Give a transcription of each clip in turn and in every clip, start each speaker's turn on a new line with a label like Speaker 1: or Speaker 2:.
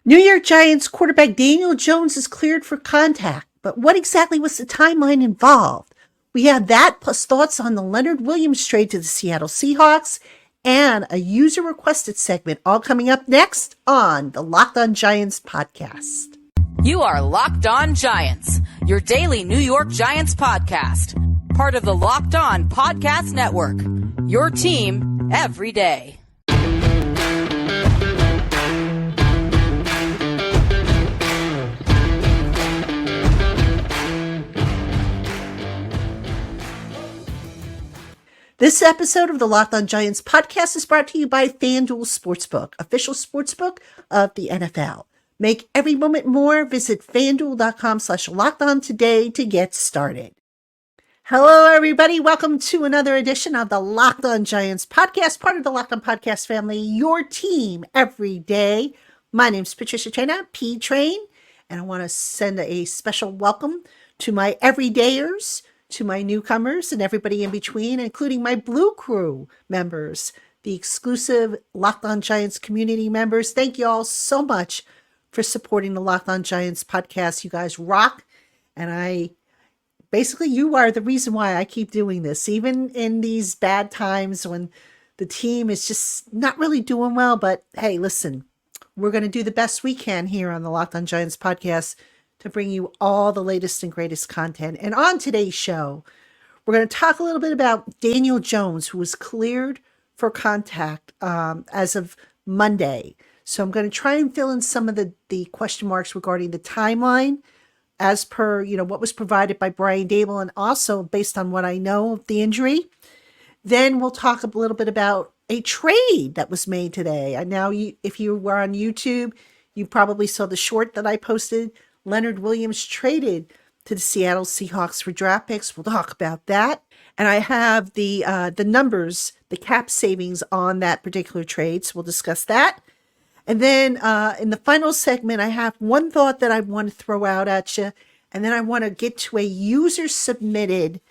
Speaker 1: New York Giants quarterback Daniel Jones is cleared for contact, but what exactly was the timeline involved? We have that plus thoughts on the Leonard Williams trade to the Seattle Seahawks and a user-requested segment all coming up next on the Locked On Giants podcast.
Speaker 2: You are Locked On Giants, your daily New York Giants podcast. Part of the Locked On Podcast Network, your team every day.
Speaker 1: This episode of the Locked On Giants podcast is brought to you by FanDuel Sportsbook, official sportsbook of the NFL. Make every moment more. Visit FanDuel.com/LockedOn today to get started. Hello, everybody. Welcome to another edition of the Locked On Giants podcast, part of the Locked On Podcast family, your team every day. My name's Patricia Train, P Train, and I want to send a special welcome to my everydayers, to my newcomers, and everybody in between, including my Blue Crew members, the exclusive Locked On Giants community members. Thank you all so much for supporting the Locked On Giants podcast. You guys rock, and you are the reason why I keep doing this, even in these bad times when the team is just not really doing well. But hey, listen, we're going to do the best we can here on the Locked On Giants podcast to bring you all the latest and greatest content. And on today's show, we're going to talk a little bit about Daniel Jones, who was cleared for contact as of Monday. So I'm going to try and fill in some of the question marks regarding the timeline as per, what was provided by Brian Daboll, and also based on what I know of the injury. Then we'll talk a little bit about a trade that was made today. And now, if you were on YouTube, you probably saw the short that I posted. Leonard Williams traded to the Seattle Seahawks for draft picks. We'll talk about that. And I have the numbers, the cap savings on that particular trade. So we'll discuss that. And then in the final segment, I have one thought that I want to throw out at you. And then I want to get to a user-submitted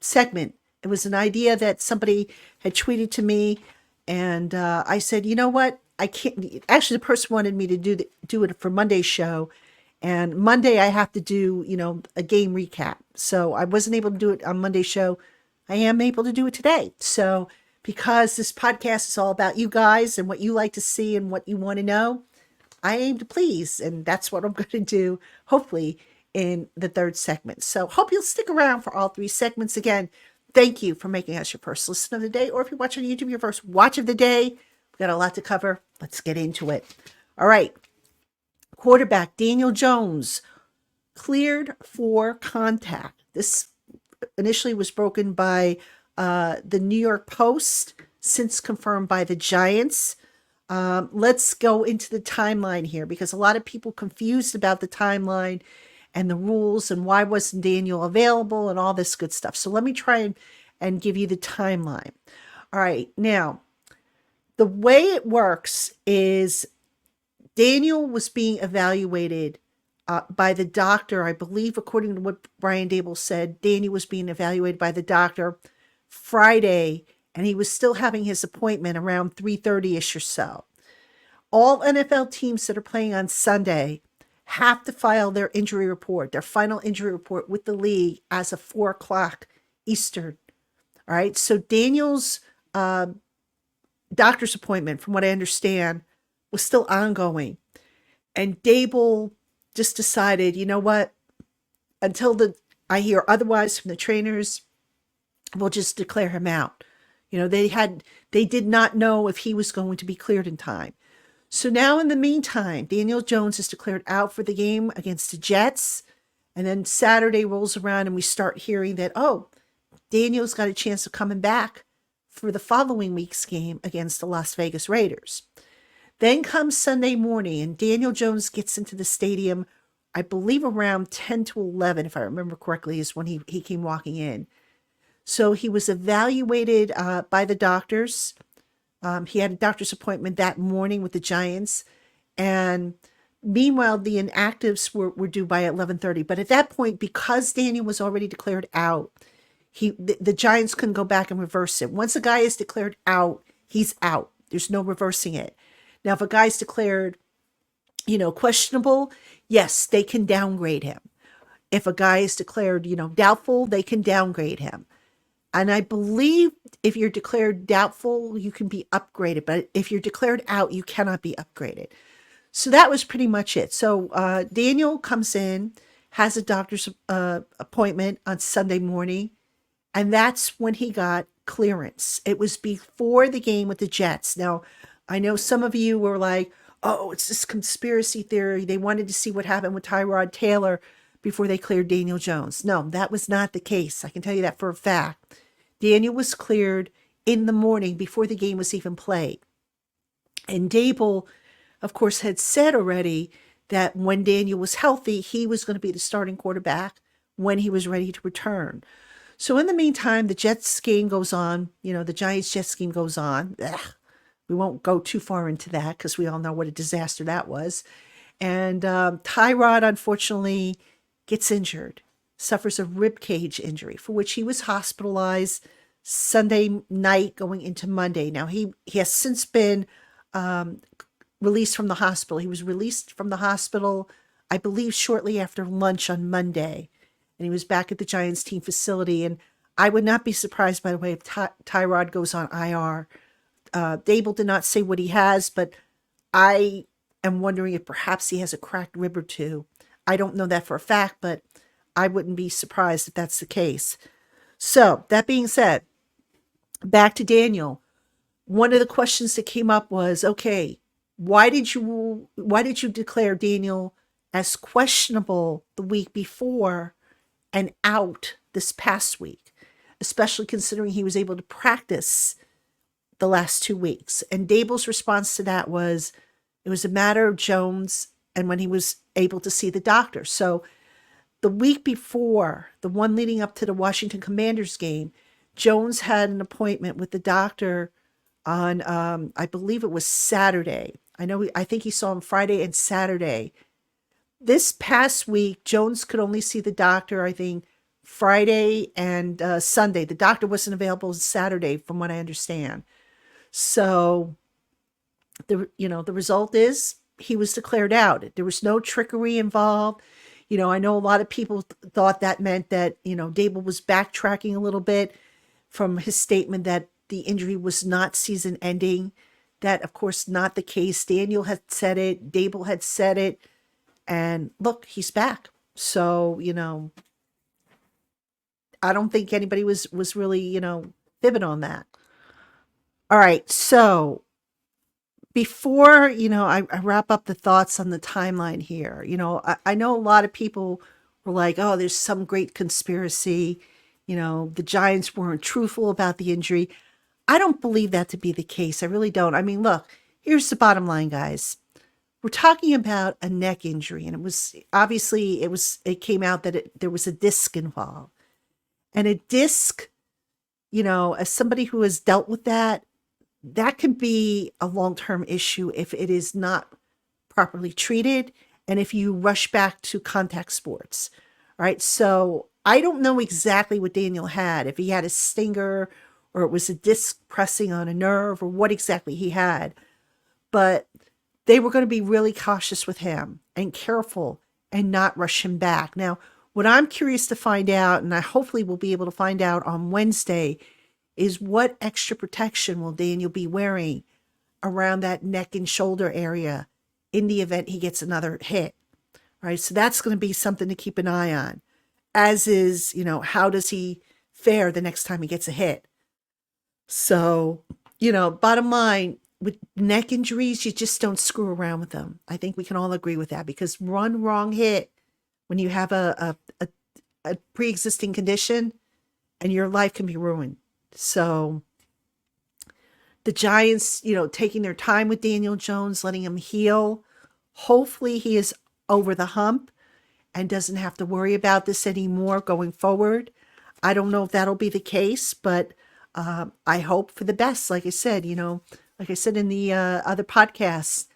Speaker 1: segment. It was an idea that somebody had tweeted to me. And I said, you know what? I can't. Actually, the person wanted me to do it for Monday's show. And Monday, I have to do, a game recap. So I wasn't able to do it on Monday's show. I am able to do it today. So because this podcast is all about you guys and what you like to see and what you want to know, I aim to please. And that's what I'm going to do, hopefully, in the third segment. So hope you'll stick around for all three segments. Again, thank you for making us your first listen of the day. Or if you're watching on YouTube, your first watch of the day. We've got a lot to cover. Let's get into it. All right. Quarterback Daniel Jones cleared for contact. This initially was broken by the New York Post, since confirmed by the Giants. Let's go into the timeline here, because a lot of people confused about the timeline and the rules and why wasn't Daniel available and all this good stuff. So let me try and give you the timeline. All right. Now, the way it works is Daniel was being evaluated by the doctor. I believe, according to what Brian Daboll said, Daniel was being evaluated by the doctor Friday, and he was still having his appointment around 3:30ish or so. All NFL teams that are playing on Sunday have to file their injury report, their final injury report with the league as of 4:00 Eastern. All right. So Daniel's doctor's appointment, from what I understand, was still ongoing. And Daboll just decided, you know what, until I hear otherwise from the trainers, we'll just declare him out. They did not know if he was going to be cleared in time. So now in the meantime, Daniel Jones is declared out for the game against the Jets. And then Saturday rolls around and we start hearing that, Daniel's got a chance of coming back for the following week's game against the Las Vegas Raiders. Then comes Sunday morning, and Daniel Jones gets into the stadium, I believe around 10 to 11, if I remember correctly, is when he came walking in. So he was evaluated by the doctors. He had a doctor's appointment that morning with the Giants. And meanwhile, the inactives were due by 11:30. But at that point, because Daniel was already declared out, the Giants couldn't go back and reverse it. Once a guy is declared out, he's out. There's no reversing it. Now, if a guy's declared, questionable, yes, they can downgrade him. If a guy is declared, doubtful, they can downgrade him. And I believe if you're declared doubtful, you can be upgraded. But if you're declared out, you cannot be upgraded. So that was pretty much it. So Daniel comes in, has a doctor's appointment on Sunday morning, and that's when he got clearance. It was before the game with the Jets. Now, I know some of you were like, oh, it's this conspiracy theory. They wanted to see what happened with Tyrod Taylor before they cleared Daniel Jones. No, that was not the case. I can tell you that for a fact. Daniel was cleared in the morning before the game was even played. And Dable, of course, had said already that when Daniel was healthy, he was going to be the starting quarterback when he was ready to return. So in the meantime, the Jets game goes on. The Giants-Jets game goes on. We won't go too far into that because we all know what a disaster that was. And Tyrod, unfortunately, gets injured, suffers a rib cage injury for which he was hospitalized Sunday night going into Monday. Now, he has since been released from the hospital. He was released from the hospital, I believe, shortly after lunch on Monday. And he was back at the Giants team facility. And I would not be surprised, by the way, if Tyrod goes on IR. Dable did not say what he has, but I am wondering if perhaps he has a cracked rib or two. I don't know that for a fact, but I wouldn't be surprised if that's the case. So that being said, back to Daniel. One of the questions that came up was, okay, why did you declare Daniel as questionable the week before and out this past week, especially considering he was able to practice the last 2 weeks? And Dable's response to that was, it was a matter of Jones and when he was able to see the doctor. So the week before, the one leading up to the Washington Commanders game, Jones had an appointment with the doctor on, I believe it was Saturday. I think he saw him Friday and Saturday. This past week, Jones could only see the doctor, I think, Friday and Sunday. The doctor wasn't available Saturday, from what I understand. So the result is he was declared out. There was no trickery involved. I know a lot of people thought that meant that, Dable was backtracking a little bit from his statement that the injury was not season ending. That, of course, not the case. Daniel had said it. Dable had said it. And look, he's back. So, I don't think anybody was really, fibbing on that. All right. So before, I wrap up the thoughts on the timeline here, I know a lot of people were like, oh, there's some great conspiracy. The Giants weren't truthful about the injury. I don't believe that to be the case. I really don't. I mean, look, here's the bottom line, guys. We're talking about a neck injury, and it came out that there was a disc involved. And a disc, as somebody who has dealt with that can be a long-term issue if it is not properly treated and if you rush back to contact sports. All right. So I don't know exactly what Daniel had, if he had a stinger or it was a disc pressing on a nerve or what exactly he had. But they were going to be really cautious with him and careful and not rush him back. Now, what I'm curious to find out, and I hopefully will be able to find out on Wednesday, is what extra protection will Daniel be wearing around that neck and shoulder area in the event he gets another hit. Right? So that's going to be something to keep an eye on, as is, how does he fare the next time he gets a hit? So, bottom line, with neck injuries, you just don't screw around with them. I think we can all agree with that, because one wrong hit when you have a pre-existing condition and your life can be ruined. So the Giants, taking their time with Daniel Jones, letting him heal. Hopefully he is over the hump and doesn't have to worry about this anymore going forward. I don't know if that'll be the case, but I hope for the best. Like I said, like I said in the other podcasts,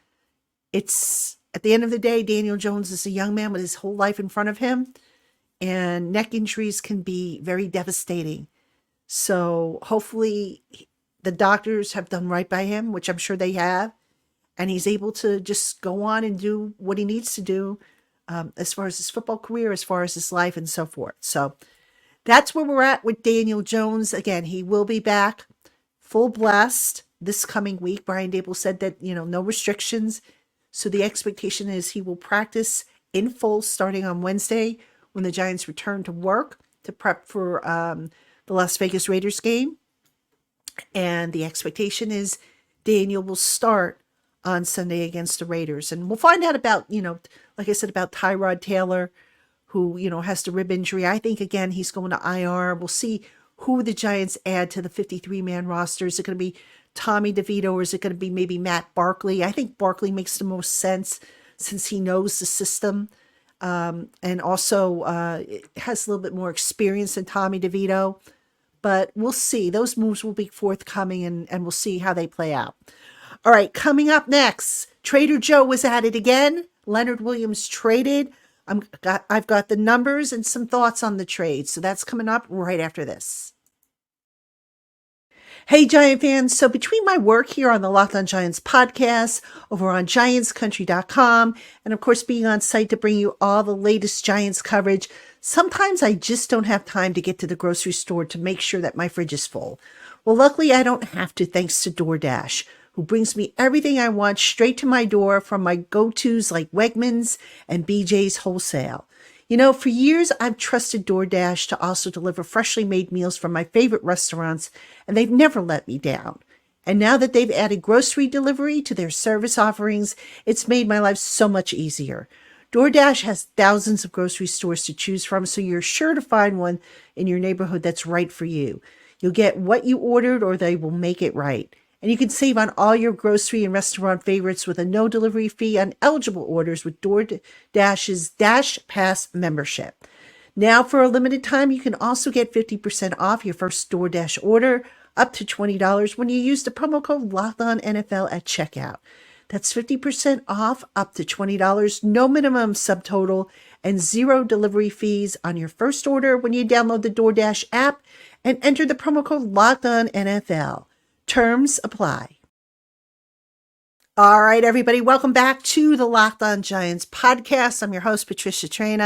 Speaker 1: it's at the end of the day, Daniel Jones is a young man with his whole life in front of him, and neck injuries can be very devastating. So hopefully the doctors have done right by him, which I'm sure they have, and he's able to just go on and do what he needs to do as far as his football career, as far as his life, and so forth. So that's where we're at with Daniel Jones. Again, he will be back full blast this coming week. Brian Dable said that, no restrictions. So the expectation is he will practice in full starting on Wednesday when the Giants return to work to prep for the Las Vegas Raiders game. And the expectation is Daniel will start on Sunday against the Raiders. And we'll find out about, like I said, about Tyrod Taylor, who, has the rib injury. I think, again, he's going to IR. We'll see who the Giants add to the 53-man roster. Is it going to be Tommy DeVito, or is it going to be maybe Matt Barkley? I think Barkley makes the most sense since he knows the system. And also has a little bit more experience than Tommy DeVito. But we'll see. Those moves will be forthcoming, and we'll see how they play out. All right, coming up next, Trader Joe was at it again. Leonard Williams traded. I've got the numbers and some thoughts on the trade. So that's coming up right after this. Hey, Giant fans. So between my work here on the Locked On Giants podcast, over on giantscountry.com, and of course being on site to bring you all the latest Giants coverage, sometimes I just don't have time to get to the grocery store to make sure that my fridge is full. Well, luckily I don't have to, thanks to DoorDash, who brings me everything I want straight to my door from my go-tos like Wegmans and BJ's Wholesale. For years I've trusted DoorDash to also deliver freshly made meals from my favorite restaurants, and they've never let me down. And now that they've added grocery delivery to their service offerings, it's made my life so much easier. DoorDash has thousands of grocery stores to choose from, so you're sure to find one in your neighborhood that's right for you. You'll get what you ordered, or they will make it right. And you can save on all your grocery and restaurant favorites with a no delivery fee on eligible orders with DoorDash's Dash Pass membership. Now, for a limited time, you can also get 50% off your first DoorDash order, up to $20 when you use the promo code LOCKEDONNFL at checkout. That's 50% off, up to $20, no minimum subtotal, and 0 delivery fees on your first order when you download the DoorDash app and enter the promo code LOCKEDONNFL. Terms apply. All right, everybody, welcome back to the Locked On Giants podcast. I'm your host, Patricia Train.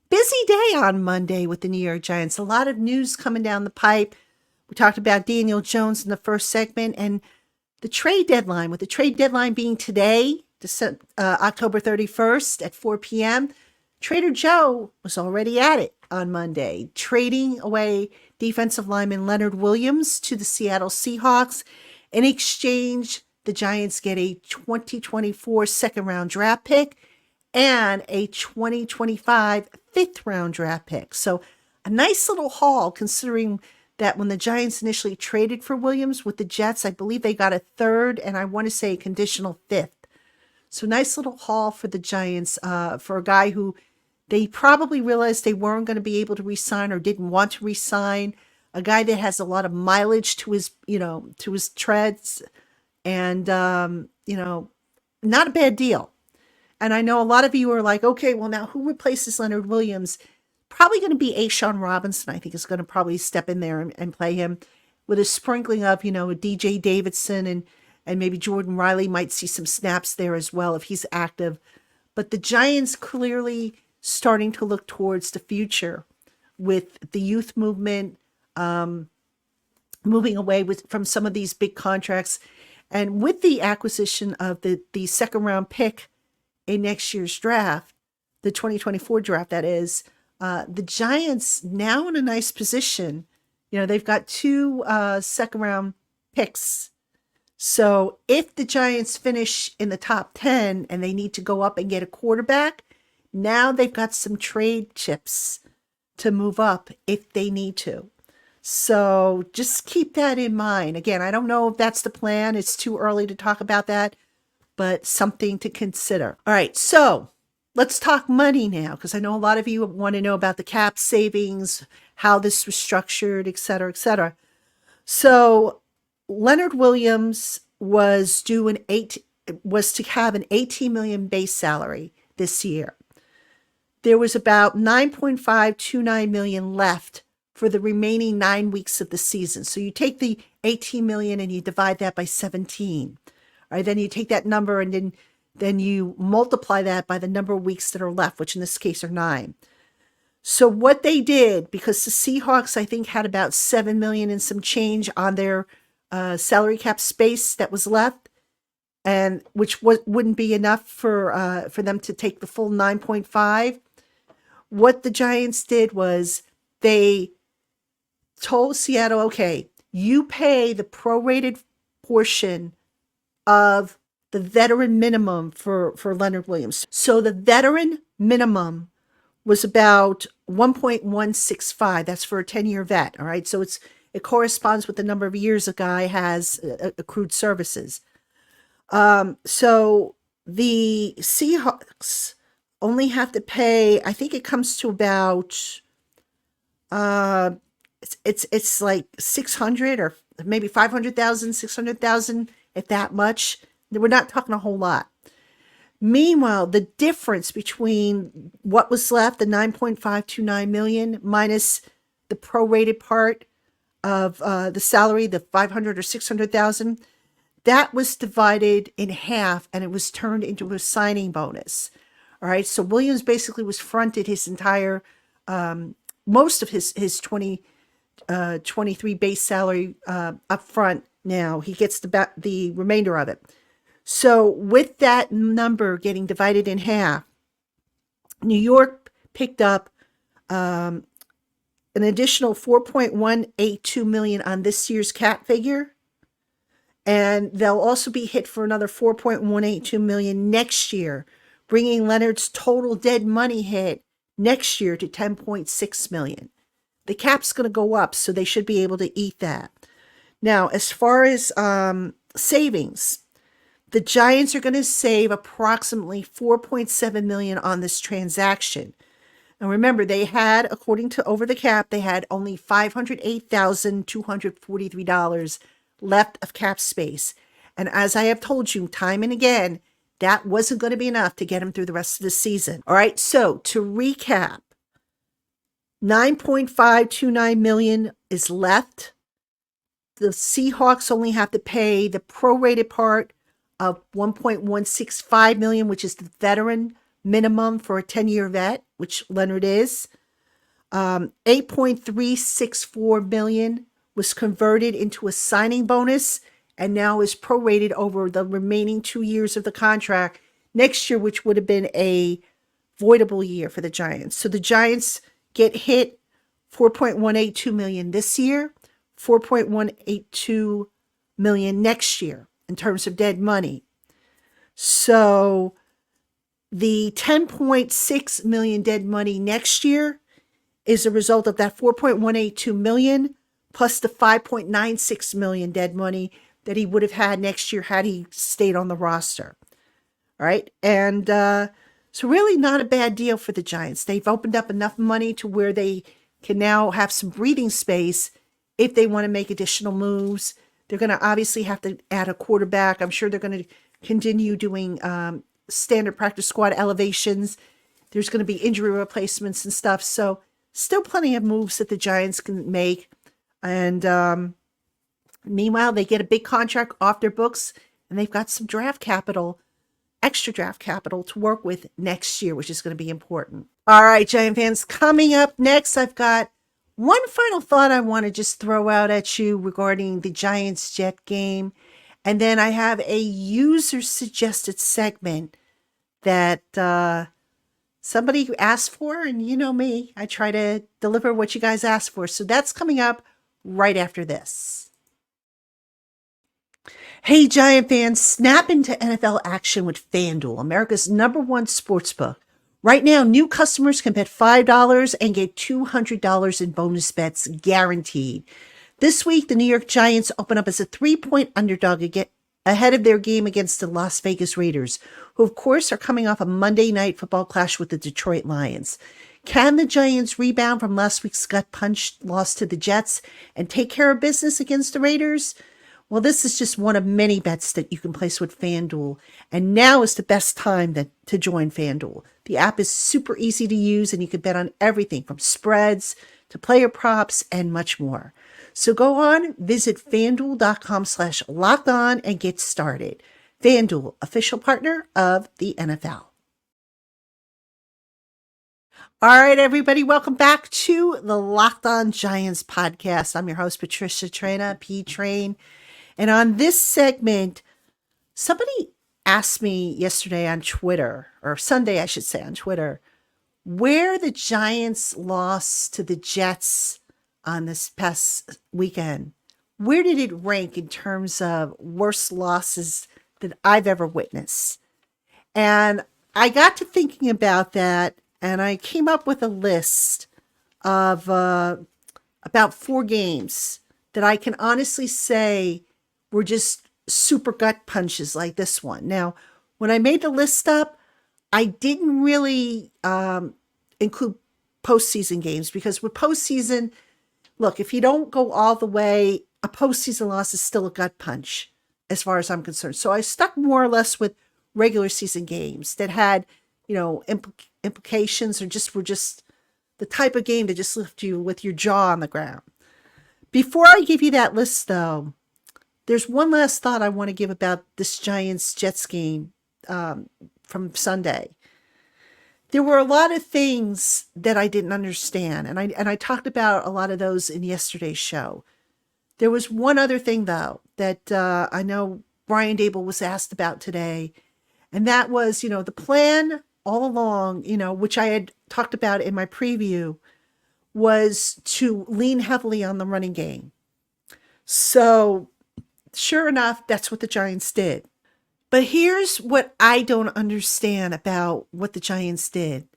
Speaker 1: Busy day on Monday with the New York Giants. A lot of news coming down the pipe. We talked about Daniel Jones in the first segment and the trade deadline, with the trade deadline being today, October 31st at 4 p.m. Trader Joe was already at it on Monday, trading away defensive lineman Leonard Williams to the Seattle Seahawks. In exchange, the Giants get a 2024 second-round draft pick and a 2025 fifth-round draft pick. So a nice little haul, considering that when the Giants initially traded for Williams with the Jets, I believe they got a third and I want to say a conditional fifth. So nice little haul for the Giants for a guy who they probably realized they weren't going to be able to re-sign or didn't want to re-sign. A guy that has a lot of mileage to his, to his treads, and, not a bad deal. And I know a lot of you are like, okay, well now who replaces Leonard Williams? Probably going to be Deshawn Robinson. I think is going to probably step in there and play him with a sprinkling of, a DJ Davidson and maybe Jordan Riley might see some snaps there as well if he's active. But the Giants clearly starting to look towards the future with the youth movement, moving away from some of these big contracts. And with the acquisition of the second round pick in next year's draft, the 2024 draft, that is, the Giants now in a nice position. They've got 2 second round picks. So if the Giants finish in the top 10 and they need to go up and get a quarterback, now they've got some trade chips to move up if they need to. So just keep that in mind. Again, I don't know if that's the plan. It's too early to talk about that, but something to consider. All right, so let's talk money now, because I know a lot of you want to know about the cap savings, how this was structured, et cetera, et cetera. So Leonard Williams was to have an $18 million base salary this year. There was about $9.529 million left for the remaining 9 weeks of the season. So you take the $18 million and you divide that by 17. All right, then you take that number and then you multiply that by the number of weeks that are left, which in this case are 9. So what they did, because the Seahawks, I think, had about $7 million and some change on their salary cap space that was left, and which wouldn't be enough for them to take the full 9.5. What the Giants did was they told Seattle, okay, you pay the prorated portion of the veteran minimum for Leonard Williams. So the veteran minimum was about 1.165. That's for a 10-year vet. All right. So it corresponds with the number of years a guy has accrued services. So the Seahawks only have to pay, I think it comes to about, it's like 600 or maybe 500,000, 600,000, if that much. We're not talking a whole lot. Meanwhile, the difference between what was left, the 9.529 million, minus the prorated part of the salary, the 500 or 600,000, that was divided in half and it was turned into a signing bonus. All right. So Williams basically was fronted his entire, most of his 23 base salary up front. Now he gets the remainder of it. So with that number getting divided in half, New York picked up an additional 4.182 million on this year's cap figure. And they'll also be hit for another 4.182 million next year, bringing Leonard's total dead money hit next year to 10.6 million. The cap's going to go up, so they should be able to eat that. Now, as far as savings, the Giants are going to save approximately 4.7 million on this transaction. And remember, they had, according to Over the Cap, they had only $508,243 left of cap space. And as I have told you time and again, that wasn't going to be enough to get them through the rest of the season. All right. So to recap, 9.529 million is left. The Seahawks only have to pay the prorated part of 1.165 million, which is the veteran minimum for a 10-year vet, which Leonard is. 8.364 million was converted into a signing bonus and now is prorated over the remaining 2 years of the contract next year, which would have been a voidable year for the Giants. So the Giants get hit 4.182 million this year, 4.182 million next year in terms of dead money. So the 10.6 million dead money next year is a result of that 4.182 million plus the 5.96 million dead money that he would have had next year had he stayed on the roster. All right. And so really not a bad deal for the Giants. They've opened up enough money to where they can now have some breathing space if they want to make additional moves. They're going to obviously have to add a quarterback. I'm sure they're going to continue doing standard practice squad elevations. There's going to be injury replacements and stuff. So still plenty of moves that the Giants can make. And meanwhile, they get a big contract off their books and they've got some draft capital, extra draft capital to work with next year, which is going to be important. All right, Giant fans, coming up next, I've got one final thought I want to just throw out at you regarding the Giants-Jet game. And then I have a user-suggested segment that somebody asked for. And you know me, I try to deliver what you guys asked for. So that's coming up right after this. Hey, Giant fans, snap into NFL action with FanDuel, America's #1 sportsbook. Right now, new customers can bet $5 and get $200 in bonus bets guaranteed. This week, the New York Giants open up as a 3-point underdog ahead of their game against the Las Vegas Raiders, who, of course, are coming off a Monday night football clash with the Detroit Lions. Can the Giants rebound from last week's gut punch loss to the Jets and take care of business against the Raiders? Well, this is just one of many bets that you can place with FanDuel, and now is the best time to join FanDuel. The app is super easy to use, and you can bet on everything from spreads to player props and much more. So go on, visit FanDuel.com/lockedon and get started. FanDuel, official partner of the NFL. All right, everybody, welcome back to the Locked On Giants podcast. I'm your host, Patricia Train, P Train. And on this segment, somebody asked me yesterday on Twitter, or Sunday, I should say, on Twitter, where the Giants lost to the Jets on this past weekend. Where did it rank in terms of worst losses that I've ever witnessed? And I got to thinking about that, and I came up with a list of about 4 games that I can honestly say were just super gut punches like this one. Now, when I made the list up, I didn't really include postseason games because with postseason, look, if you don't go all the way, a postseason loss is still a gut punch as far as I'm concerned. So I stuck more or less with regular season games that had, implications or were just the type of game that just left you with your jaw on the ground. Before I give you that list, though, there's one last thought I want to give about this Giants-Jets game from Sunday. There were a lot of things that I didn't understand, and I talked about a lot of those in yesterday's show. There was one other thing, though, that I know Brian Daboll was asked about today, and that was, the plan all along, which I had talked about in my preview, was to lean heavily on the running game. So, sure enough, that's what the Giants did. But here's what I don't understand about what the Giants did.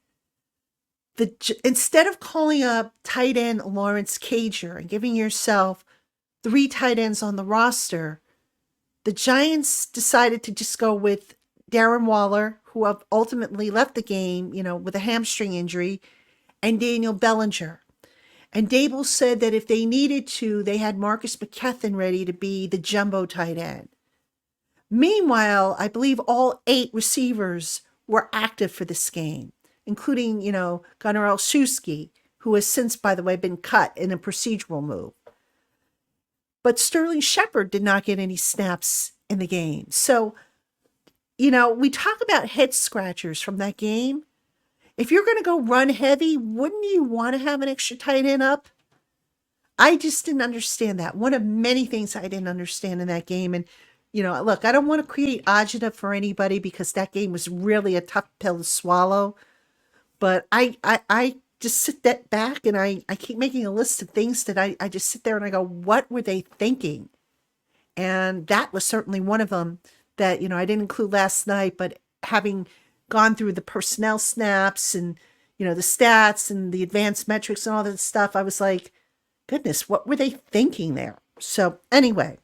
Speaker 1: Instead of calling up tight end Lawrence Cager and giving yourself 3 tight ends on the roster, the Giants decided to just go with Darren Waller, who ultimately left the game, with a hamstring injury, and Daniel Bellinger. And Daboll said that if they needed to, they had Marcus McKethan ready to be the jumbo tight end. Meanwhile, I believe all 8 receivers were active for this game, including, Gunnar Olszewski, who has since, by the way, been cut in a procedural move. But Sterling Shepard did not get any snaps in the game. So, we talk about head scratchers from that game. If you're going to go run heavy, wouldn't you want to have an extra tight end up? I just didn't understand that. One of many things I didn't understand in that game. And, look, I don't want to create agita for anybody because that game was really a tough pill to swallow. But I just sit that back and I keep making a list of things that I just sit there and I go, what were they thinking? And that was certainly one of them that, I didn't include last night, but having gone through the personnel snaps and, the stats and the advanced metrics and all that stuff, I was like, goodness, what were they thinking there? So anyway,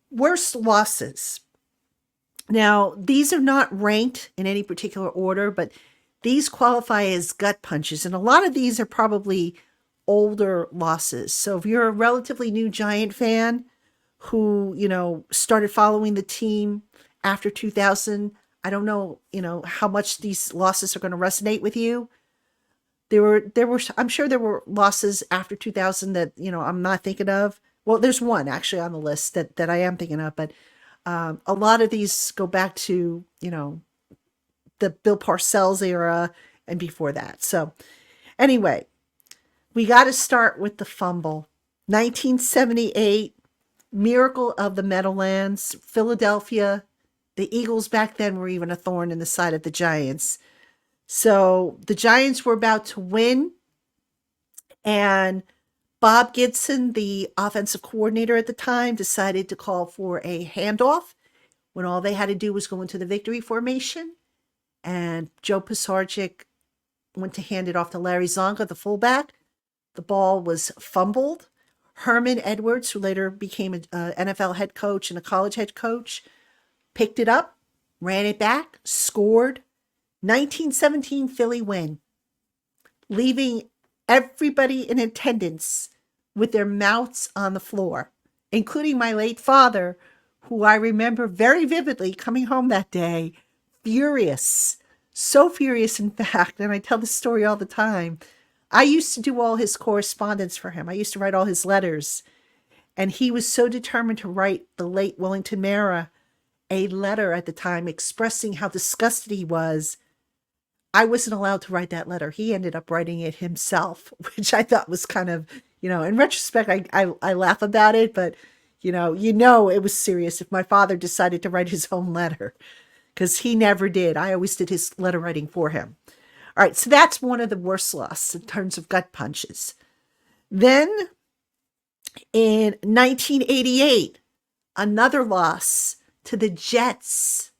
Speaker 1: worst losses. Now, these are not ranked in any particular order, but these qualify as gut punches. And a lot of these are probably older losses. So if you're a relatively new Giant fan who, started following the team after 2000, I don't know, how much these losses are going to resonate with you. There were, I'm sure there were losses after 2000 that, I'm not thinking of. Well, there's one actually on the list that I am thinking of, but a lot of these go back to, the Bill Parcells era and before that. So anyway, we got to start with the fumble. 1978, Miracle of the Meadowlands, Philadelphia. The Eagles back then were even a thorn in the side of the Giants. So the Giants were about to win, and Bob Gibson, the offensive coordinator at the time, decided to call for a handoff when all they had to do was go into the victory formation. And Joe Pisarcik went to hand it off to Larry Zonka, the fullback. The ball was fumbled. Herman Edwards, who later became an NFL head coach and a college head coach, picked it up, ran it back, scored. 1917 Philly win, leaving everybody in attendance with their mouths on the floor, including my late father, who I remember very vividly coming home that day, furious, so furious, in fact, and I tell this story all the time. I used to do all his correspondence for him. I used to write all his letters, and he was so determined to write the late Wellington Mara a letter at the time expressing how disgusted he was. I wasn't allowed to write that letter. He ended up writing it himself, which I thought was kind of, in retrospect, I laugh about it, but it was serious if my father decided to write his own letter, because he never did. I always did his letter writing for him. All right, so that's one of the worst losses in terms of gut punches. Then in 1988, another loss to the Jets.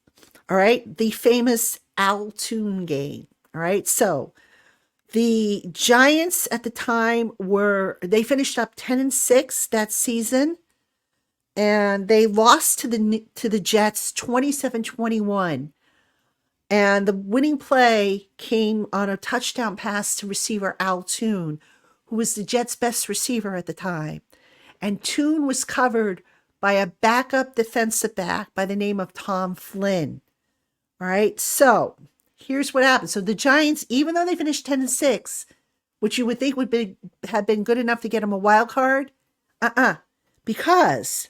Speaker 1: All right, the famous Toon game. All right, so the Giants at the time they finished up 10-6 that season, and they lost to the Jets 27-21. And the winning play came on a touchdown pass to receiver Toon, who was the Jets' best receiver at the time. And Toon was covered by a backup defensive back by the name of Tom Flynn. All right, so here's what happened. So the Giants, even though they finished 10-6, which you would think have been good enough to get them a wild card, because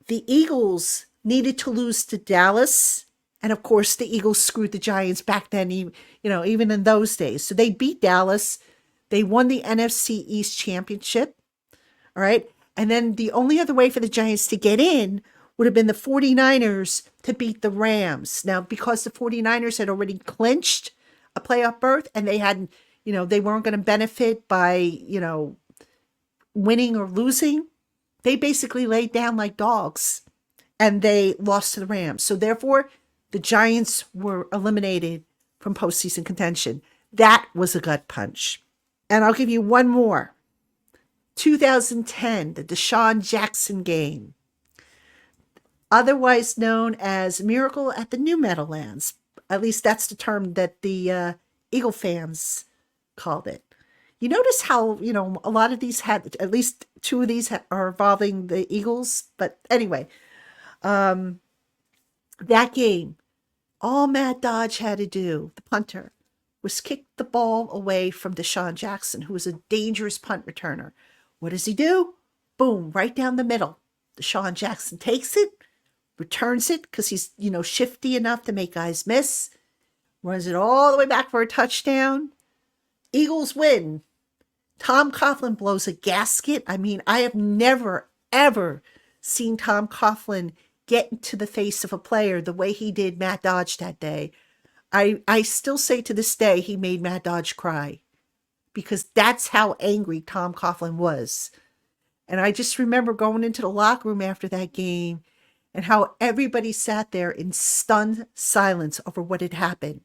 Speaker 1: the Eagles needed to lose to Dallas. And of course, the Eagles screwed the Giants back then, even in those days. So they beat Dallas. They won the NFC East Championship. All right. And then the only other way for the Giants to get in would have been the 49ers to beat the Rams. Now, because the 49ers had already clinched a playoff berth and they hadn't, they weren't going to benefit by, winning or losing, they basically laid down like dogs and they lost to the Rams. So therefore, the Giants were eliminated from postseason contention. That was a gut punch. And I'll give you one more. 2010, the Deshawn Jackson game, otherwise known as Miracle at the New Meadowlands. At least that's the term that the Eagle fans called it. You notice how, a lot of these had, at least two of these are involving the Eagles. But anyway, that game, all Matt Dodge had to do, the punter, was kick the ball away from Deshawn Jackson, who was a dangerous punt returner. What does he do? Boom, right down the middle. Deshawn Jackson takes it, returns it because he's, shifty enough to make guys miss, runs it all the way back for a touchdown. Eagles win. Tom Coughlin blows a gasket. I mean, I have never, ever seen Tom Coughlin get into the face of a player the way he did Matt Dodge that day. I still say to this day he made Matt Dodge cry, because that's how angry Tom Coughlin was. And I just remember going into the locker room after that game and how everybody sat there in stunned silence over what had happened.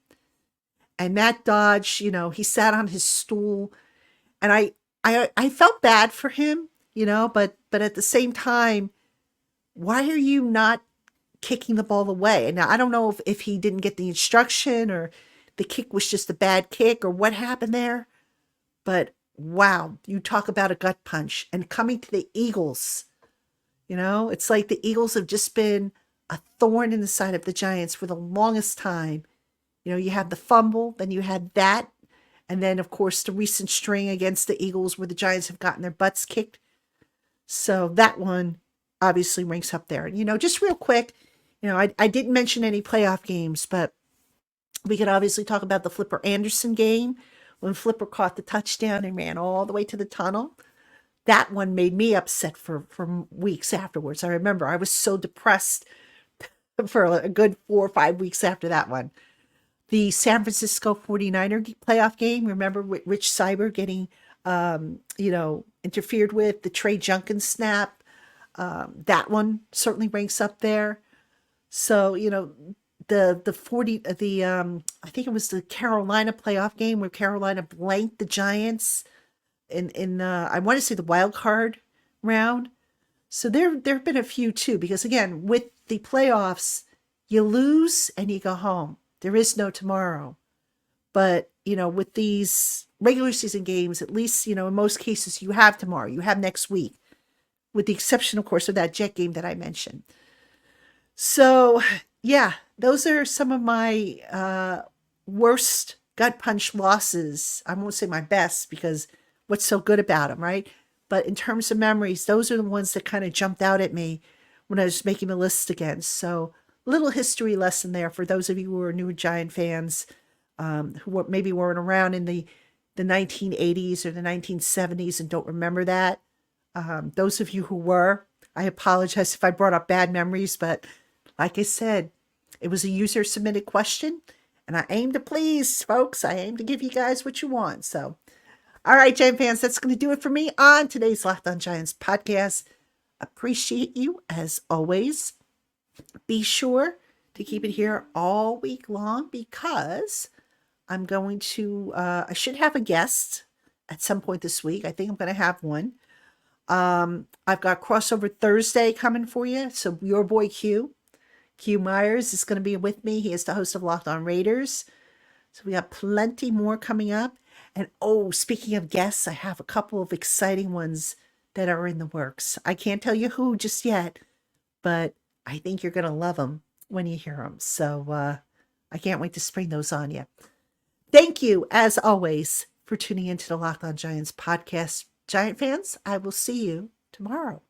Speaker 1: And Matt Dodge, he sat on his stool, and I felt bad for him, but at the same time, why are you not kicking the ball away? And now I don't know if he didn't get the instruction or the kick was just a bad kick or what happened there. But wow, you talk about a gut punch. And coming to the Eagles, it's like the Eagles have just been a thorn in the side of the Giants for the longest time. You had the fumble, then you had that. And then, of course, the recent string against the Eagles where the Giants have gotten their butts kicked. So that one obviously ranks up there. Just real quick, I didn't mention any playoff games, but we could obviously talk about the Flipper Anderson game when Flipper caught the touchdown and ran all the way to the tunnel. That one made me upset for weeks afterwards. I remember I was so depressed for a good 4 or 5 weeks after that one. The San Francisco 49er playoff game, remember Rich Cyber getting, interfered with, the Trey Jenkins snap. That one certainly ranks up there. So, I think it was the Carolina playoff game where Carolina blanked the Giants in I want to say the wild card round. So there have been a few too, because again, with the playoffs, you lose and you go home. There is no tomorrow. But, with these regular season games, at least, in most cases, you have tomorrow, you have next week, with the exception, of course, of that Jet game that I mentioned. So, yeah, those are some of my worst gut punch losses. I won't say my best, because what's so good about them, right? But in terms of memories, those are the ones that kind of jumped out at me when I was making the list again. So little history lesson there for those of you who are new Giant fans, maybe weren't around in the 1980s or the 1970s and don't remember that. Those of you who were, I apologize if I brought up bad memories, but like I said, it was a user submitted question and I aim to please, folks. I aim to give you guys what you want. So, all right, Giant fans, that's going to do it for me on today's Locked On Giants podcast. Appreciate you as always. Be sure to keep it here all week long because I'm going to, I should have a guest at some point this week. I think I'm going to have one. I've got Crossover Thursday coming for you. So your boy Q Myers is going to be with me. He is the host of Locked On Raiders. So we got plenty more coming up. And speaking of guests, I have a couple of exciting ones that are in the works. I can't tell you who just yet, but I think you're going to love them when you hear them. So I can't wait to spring those on you. Thank you, as always, for tuning into the Locked On Giants podcast. Giant fans, I will see you tomorrow.